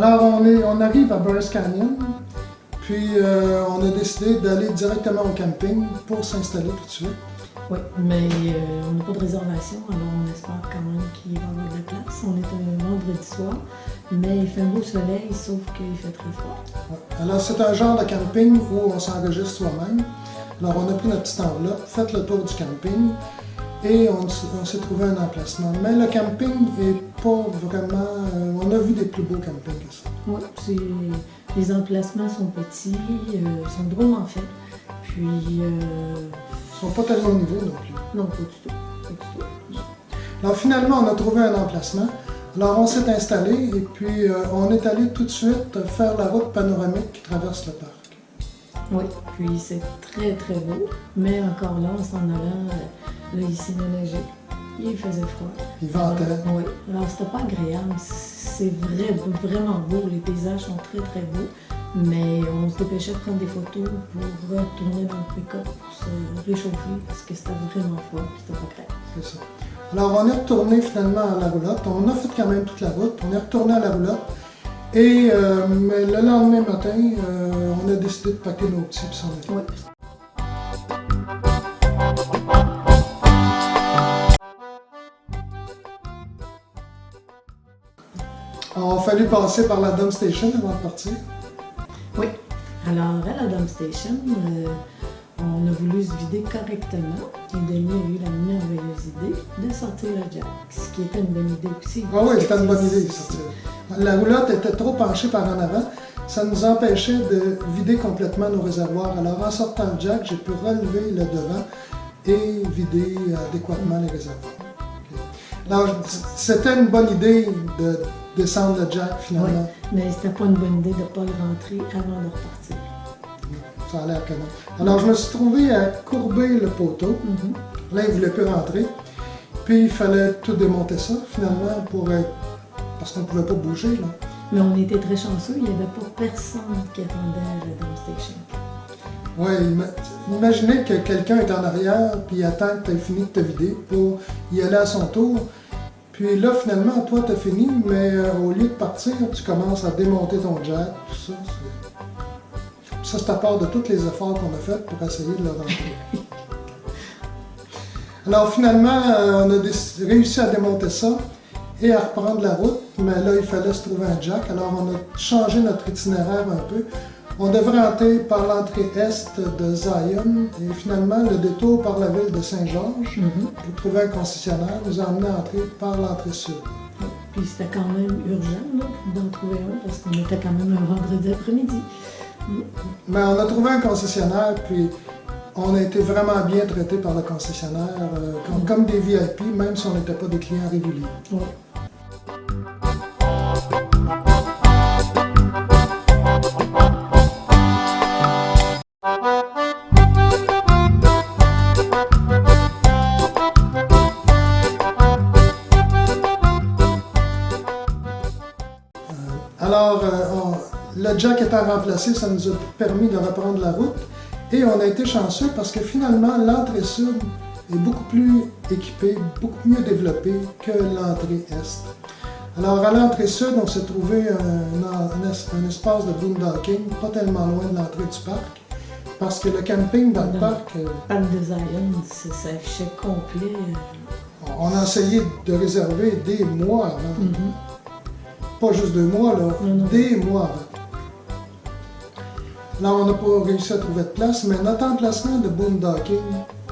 Alors, on arrive à Bryce Canyon, puis on a décidé d'aller directement au camping pour s'installer tout de suite. Oui, mais on n'a pas de réservation, alors on espère quand même qu'il va y avoir de la place. On est un vendredi soir, mais il fait un beau soleil, sauf qu'il fait très froid. Ouais. Alors, c'est un genre de camping où on s'enregistre soi-même. Alors, on a pris notre petite enveloppe, fait le tour du camping et on s'est trouvé un emplacement. Mais le camping est pas vraiment... on a vu des plus beaux campings que ça. Oui, les emplacements sont petits, sont drôlement faits, puis... Ils sont pas tellement au niveau non plus. Non, pas du tout. Pas du tout. Alors, finalement, on a trouvé un emplacement. Alors, on s'est installé et puis on est allé tout de suite faire la route panoramique qui traverse le parc. Oui, puis c'est très très beau, mais encore là, en s'en allant, là, ici, neigé, il faisait froid. Il ventait. Oui, alors c'était pas agréable, c'est vraiment beau, les paysages sont très très beaux, mais on se dépêchait de prendre des photos pour retourner dans le pick-up pour se réchauffer, parce que c'était vraiment froid, puis c'était pas clair. C'est ça. Alors, on est retourné finalement à la roulotte. On a fait quand même toute la route. On est retourné à la roulotte. Et mais le lendemain matin, on a décidé de packer nos petits et s'en aller. Oui. Alors, il a fallu passer par la dump station avant de partir. Oui. Alors, à la dump station, on a voulu se vider correctement et Denis a eu la merveilleuse idée de sortir le jack, ce qui était une bonne idée aussi. Ah oui, c'était une bonne idée de sortir. La roulotte était trop penchée par en avant. Ça nous empêchait de vider complètement nos réservoirs. Alors, en sortant le jack, j'ai pu relever le devant et vider adéquatement les réservoirs. Okay. Alors, c'était une bonne idée de descendre le jack finalement. Oui, mais c'était pas une bonne idée de ne pas le rentrer avant de repartir. Ça a l'air que non. Alors, je me suis trouvé à courber le poteau. Là, il ne voulait plus rentrer. Puis, il fallait tout démonter ça, finalement, parce qu'on ne pouvait pas bouger. Là. Mais on était très chanceux, il n'y avait pas personne qui attendait à la dump station. Oui, imaginez que quelqu'un est en arrière, puis il attend que tu aies fini de te vider pour y aller à son tour. Puis là, finalement, toi, tu as fini, mais au lieu de partir, tu commences à démonter ton jack, tout ça. Ça, c'est à part de tous les efforts qu'on a faits pour essayer de le rentrer. Alors finalement, on a réussi à démonter ça et à reprendre la route, mais là, il fallait se trouver un jack. Alors on a changé notre itinéraire un peu. On devrait entrer par l'entrée est de Zion et finalement, le détour par la ville de Saint-Georges pour trouver un concessionnaire nous a amené à entrer par l'entrée sud. Puis c'était quand même urgent d'en trouver un parce qu'on était quand même un vendredi après-midi. Mais on a trouvé un concessionnaire, puis on a été vraiment bien traités par le concessionnaire, comme des VIP, même si on n'était pas des clients réguliers. Oui. Alors, le jack étant remplacé, ça nous a permis de reprendre la route. Et on a été chanceux parce que finalement, l'entrée sud est beaucoup plus équipée, beaucoup mieux développée que l'entrée est. Alors, à l'entrée sud, on s'est trouvé un espace de boondocking, pas tellement loin de l'entrée du parc, parce que le camping dans le parc... Le parc de Zion, ça s'affichait complet. On a essayé de réserver des mois avant. Pas juste 2 mois, là, des mois avant. Là, on n'a pas réussi à trouver de place, mais notre emplacement de boondocking,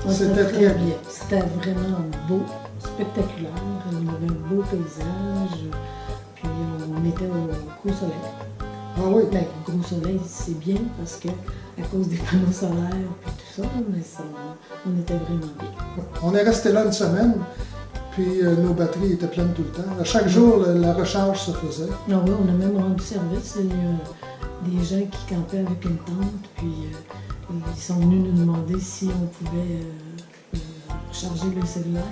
c'était très bien. C'était vraiment beau, spectaculaire. Il y avait un beau paysage, puis on était au gros soleil. Ah oui? Ben, gros soleil, c'est bien parce que à cause des panneaux solaires et tout ça, mais on était vraiment bien. On est resté là une semaine, puis nos batteries étaient pleines tout le temps. À chaque jour, la recharge se faisait. Ah oui, on a même rendu service. Il y a des gens qui campaient avec une tente, puis ils sont venus nous demander si on pouvait charger le cellulaire.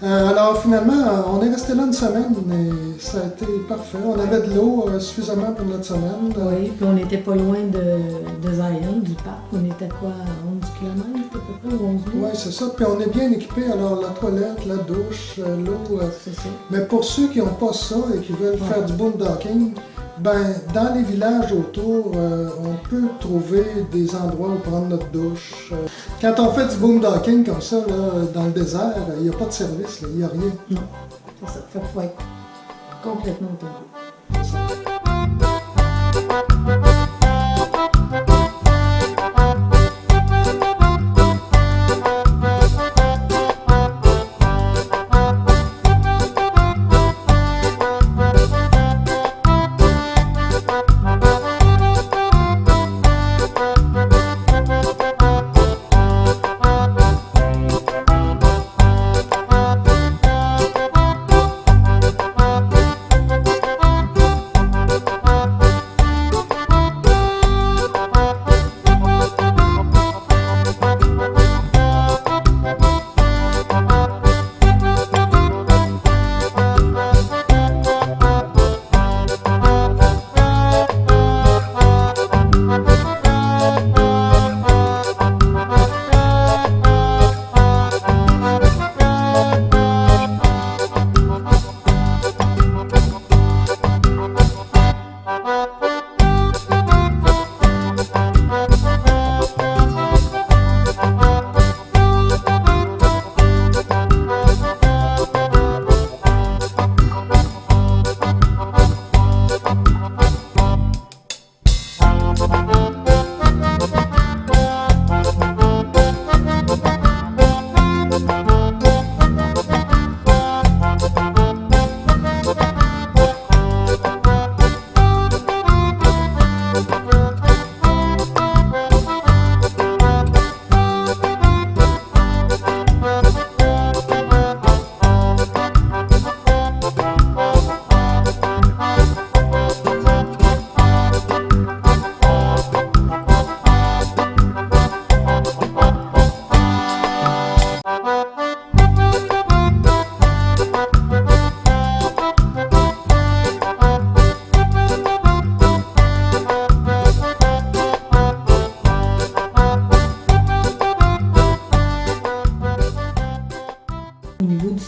Alors finalement, on est resté là une semaine et ça a été parfait. On avait de l'eau suffisamment pour notre semaine. Oui, puis on n'était pas loin de Zion, du parc. On était quoi, à 11 km à peu près, ou 11 000? Oui, c'est ça. Puis on est bien équipé. Alors la toilette, la douche, l'eau. C'est ça. Mais pour ceux qui n'ont pas ça et qui veulent faire du boondocking, Ben, dans les villages autour, on peut trouver des endroits où prendre notre douche. Quand on fait du boondocking comme ça, là, dans le désert, il n'y a pas de service, il n'y a rien. Non, c'est ça. Fait qu'il faut être complètement autonome. C'est ça.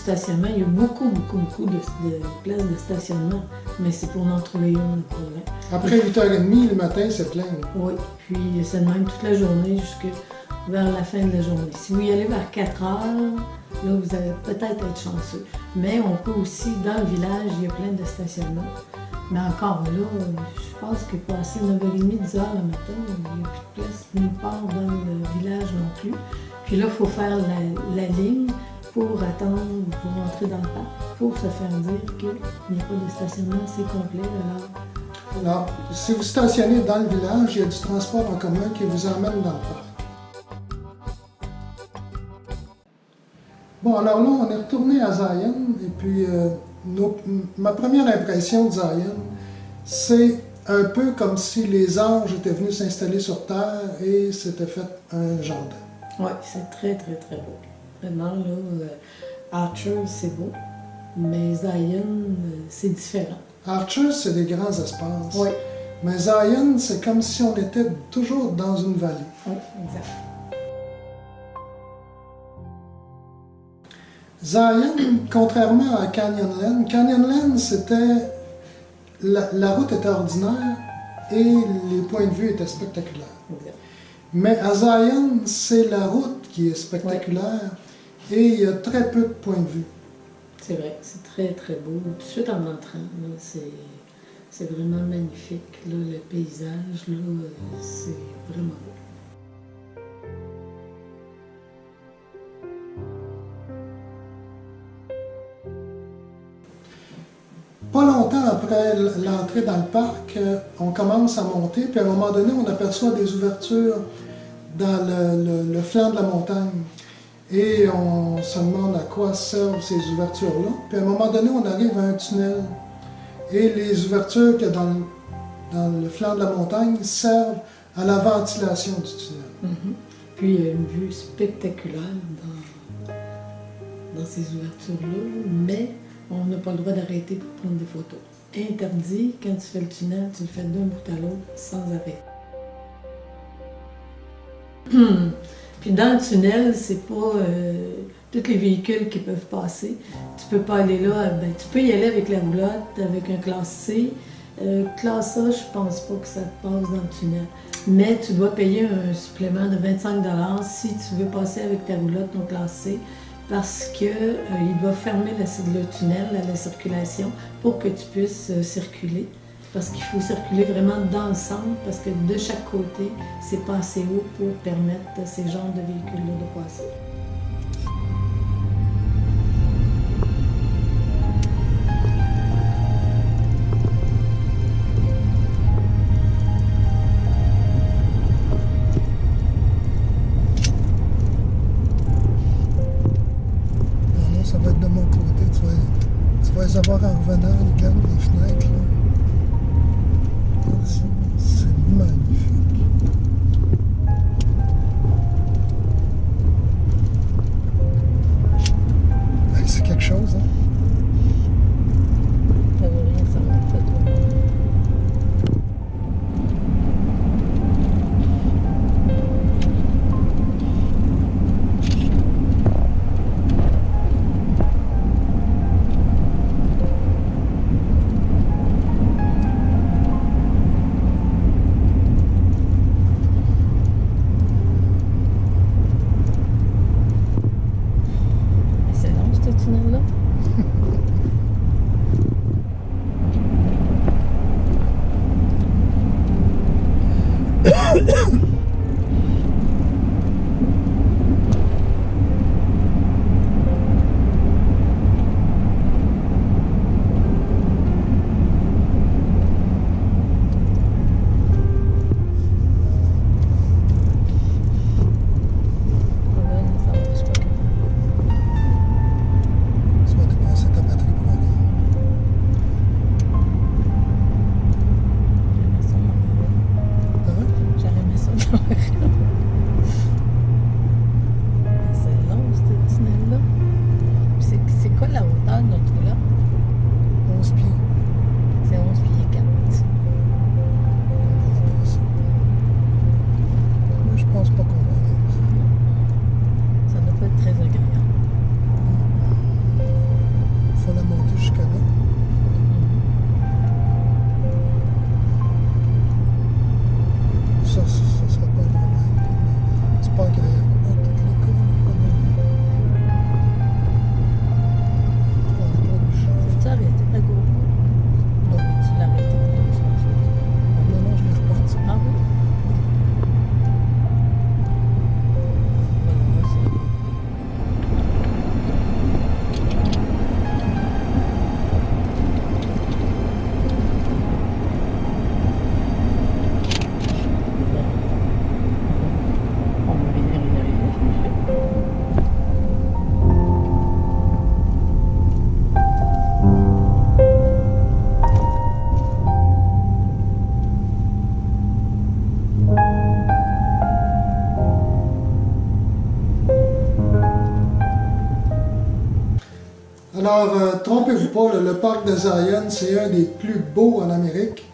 Stationnement, il y a beaucoup de places de stationnement, mais c'est pour en trouver une, le problème. Après 8h30 le matin, c'est plein. Oui, puis c'est de même toute la journée jusque vers la fin de la journée. Si vous y allez vers 4 heures, là, vous allez peut-être être chanceux. Mais on peut aussi, dans le village, il y a plein de stationnements. Mais encore là, je pense que passer 9h30, 10h le matin, il n'y a plus de place nulle part dans le village non plus. Puis là, il faut faire la ligne pour attendre, pour entrer dans le parc, pour se faire dire qu'il n'y a pas de stationnement, c'est complet. Alors, si vous stationnez dans le village, il y a du transport en commun qui vous emmène dans le parc. Bon, alors là, on est retourné à Zion, et puis ma première impression de Zion, c'est un peu comme si les anges étaient venus s'installer sur Terre et s'étaient fait un jardin. Oui, c'est très beau. Vraiment, là, Archer, c'est beau, mais Zion, c'est différent. Archer, c'est des grands espaces. Oui. Mais Zion, c'est comme si on était toujours dans une vallée. Oui, exact. Zion, contrairement à Canyonland, c'était... La route était ordinaire et les points de vue étaient spectaculaires. Exact. Mais à Zion, c'est la route qui est spectaculaire et il y a très peu de points de vue. C'est vrai, c'est très beau. Tout de suite en entrant, c'est vraiment magnifique. Là, le paysage, là, c'est vraiment beau. Pas longtemps après l'entrée dans le parc, on commence à monter, puis à un moment donné, on aperçoit des ouvertures dans le flanc de la montagne. Et on se demande à quoi servent ces ouvertures-là. Puis à un moment donné, on arrive à un tunnel. Et les ouvertures qu'il y a dans le flanc de la montagne servent à la ventilation du tunnel. Mm-hmm. Puis il y a une vue spectaculaire dans ces ouvertures-là, mais on n'a pas le droit d'arrêter pour prendre des photos. Interdit, quand tu fais le tunnel, tu le fais d'un bout à l'autre sans arrêt. Puis dans le tunnel, c'est pas tous les véhicules qui peuvent passer. Tu peux pas aller là, ben, tu peux y aller avec la roulotte, avec un classe C, Classe A, je pense pas que ça te passe dans le tunnel. Mais tu dois payer un supplément de 25 si tu veux passer avec ta roulotte en classe C, parce qu'ils doivent fermer le tunnel, la circulation, pour que tu puisses circuler. Parce qu'il faut circuler vraiment dans le centre, parce que de chaque côté, c'est pas assez haut pour permettre à ces genres de véhicules-là de passer. Ça va être de mon côté, tu vas les avoir en revenant, les gars, les fenêtres. Là. C'est magnifique. Hey, c'est quelque chose, hein? Ça veut rien savoir, ça toi. Là. Alors, trompez-vous pas, le parc de Zion, c'est un des plus beaux en Amérique.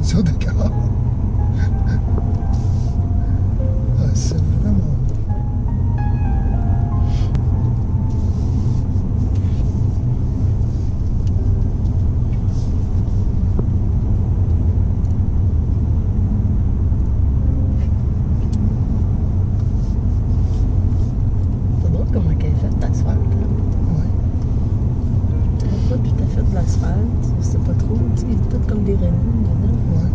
Ça, d'accord. Ah, c'est vraiment... C'est drôle comment elle est faite, l'asphalte. Ouais. C'est pas tout à fait de l'asphalte, c'est pas trop, tu sais, c'est tout comme des rainures dedans. Ouais.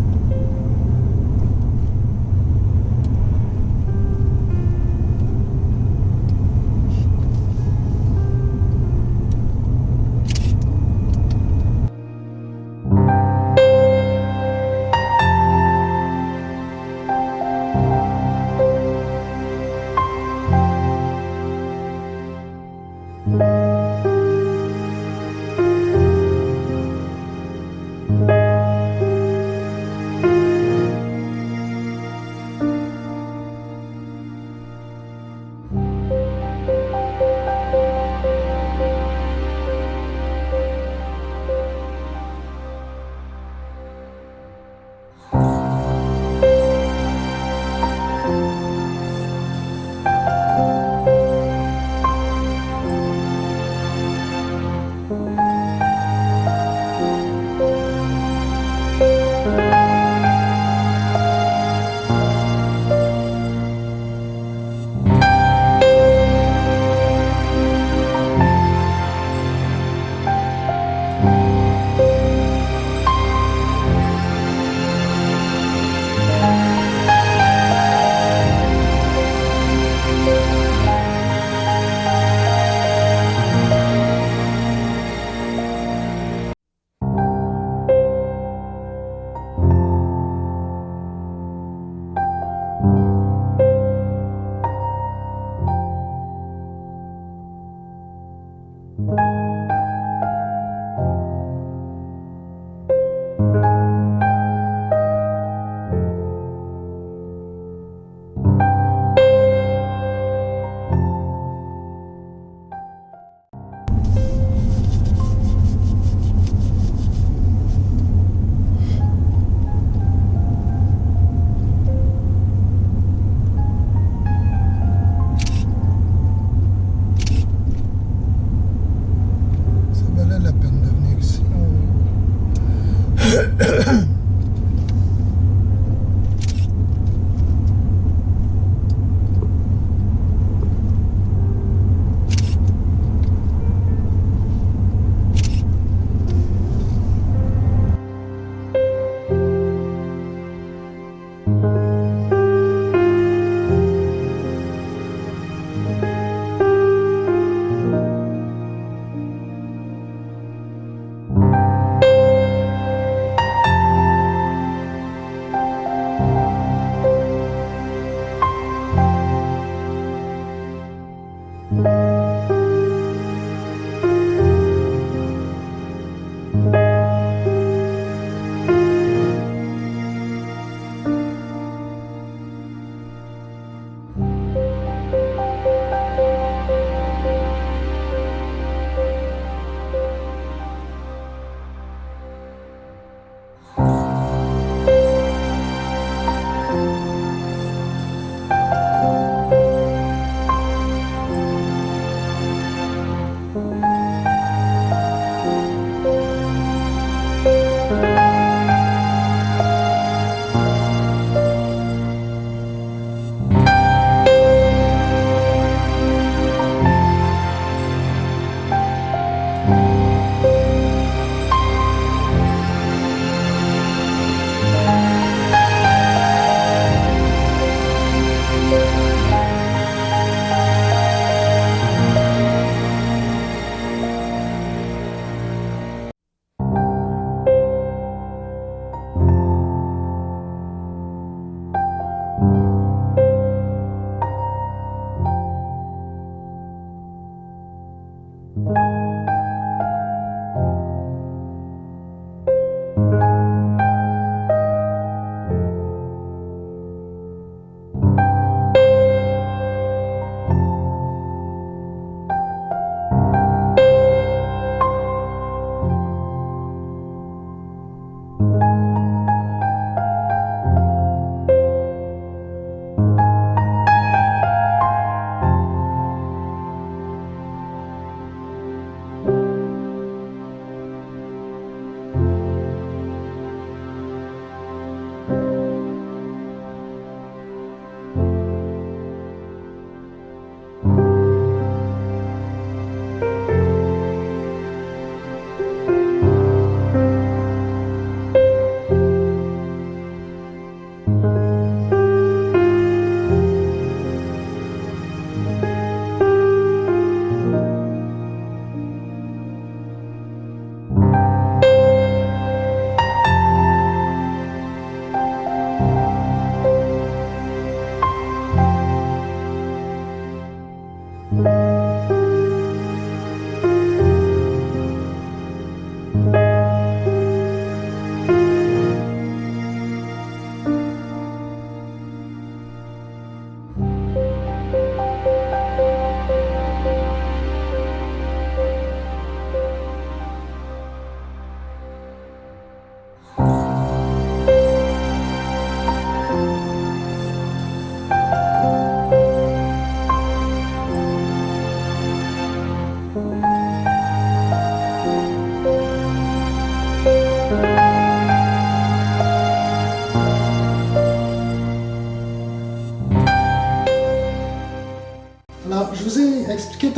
Ça valait la peine de venir ici.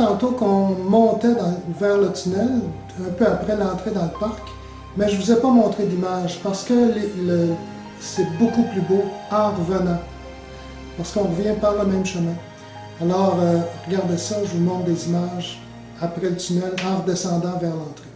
tantôt qu'on montait vers le tunnel, un peu après l'entrée dans le parc, mais je ne vous ai pas montré d'image parce que c'est beaucoup plus beau en revenant, parce qu'on revient par le même chemin. Alors, regardez ça, je vous montre des images après le tunnel en redescendant vers l'entrée.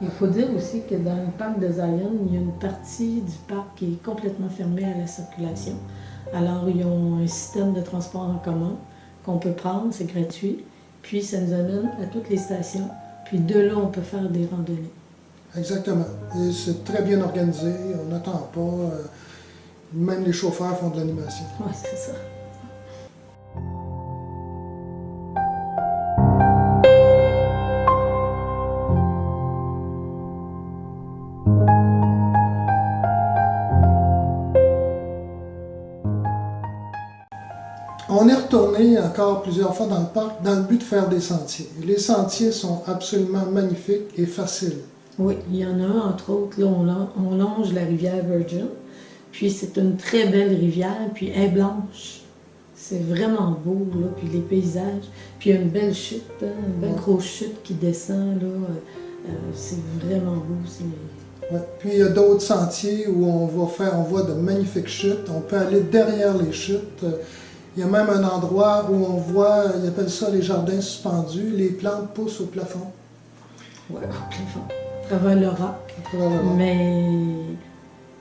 Il faut dire aussi que dans le parc de Zion, il y a une partie du parc qui est complètement fermée à la circulation. Alors, ils ont un système de transport en commun qu'on peut prendre, c'est gratuit. Puis, ça nous amène à toutes les stations. Puis, de là, on peut faire des randonnées. Exactement. Et c'est très bien organisé, on n'attend pas. Même les chauffeurs font de l'animation. Oui, c'est ça. On est retourné encore plusieurs fois dans le parc dans le but de faire des sentiers. Les sentiers sont absolument magnifiques et faciles. Oui, il y en a un, entre autres, là, on longe la rivière Virgin. Puis c'est une très belle rivière, puis elle est blanche. C'est vraiment beau, là, puis les paysages. Puis il y a une belle chute, hein, une belle grosse chute qui descend, là. C'est vraiment beau. Ouais. Puis il y a d'autres sentiers où on voit de magnifiques chutes. On peut aller derrière les chutes. Il y a même un endroit où on voit, ils appellent ça les jardins suspendus. Les plantes poussent au plafond. Oui, au plafond. À travers le roc. Mais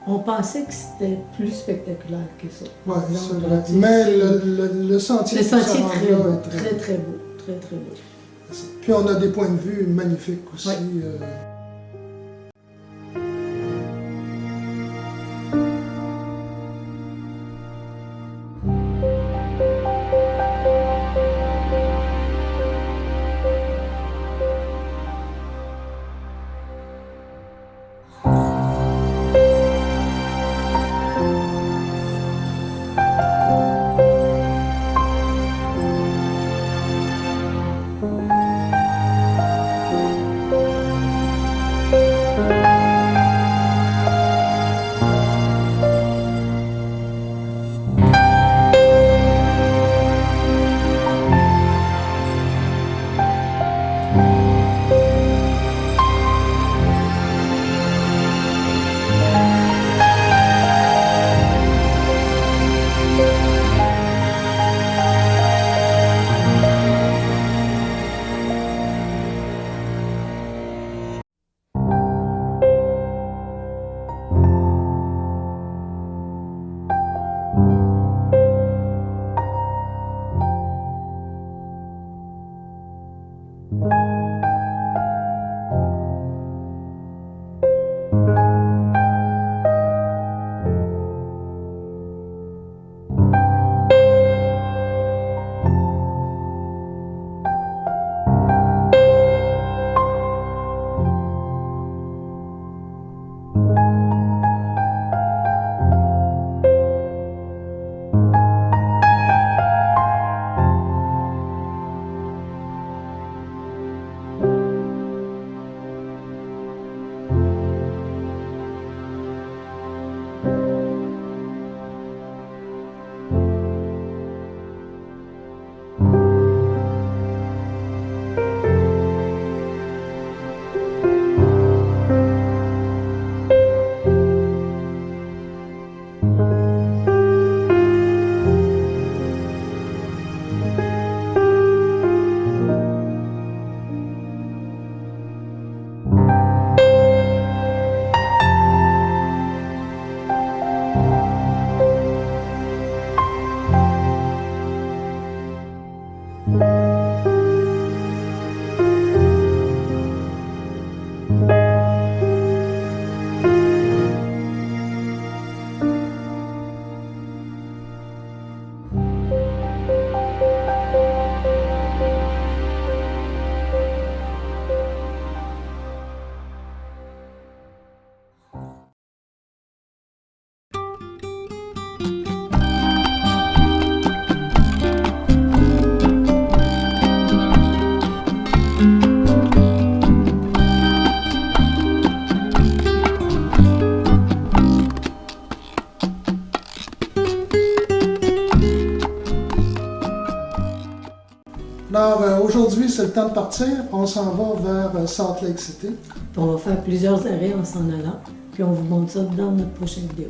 on pensait que c'était plus spectaculaire que ça. Oui, c'est vrai. Mais le sentier, est très beau, très beau. Très, très beau. Puis on a des points de vue magnifiques aussi. Oui. Alors aujourd'hui, c'est le temps de partir. On s'en va vers Salt Lake City. Puis on va faire plusieurs arrêts en s'en allant, puis on vous montre ça dans notre prochaine vidéo.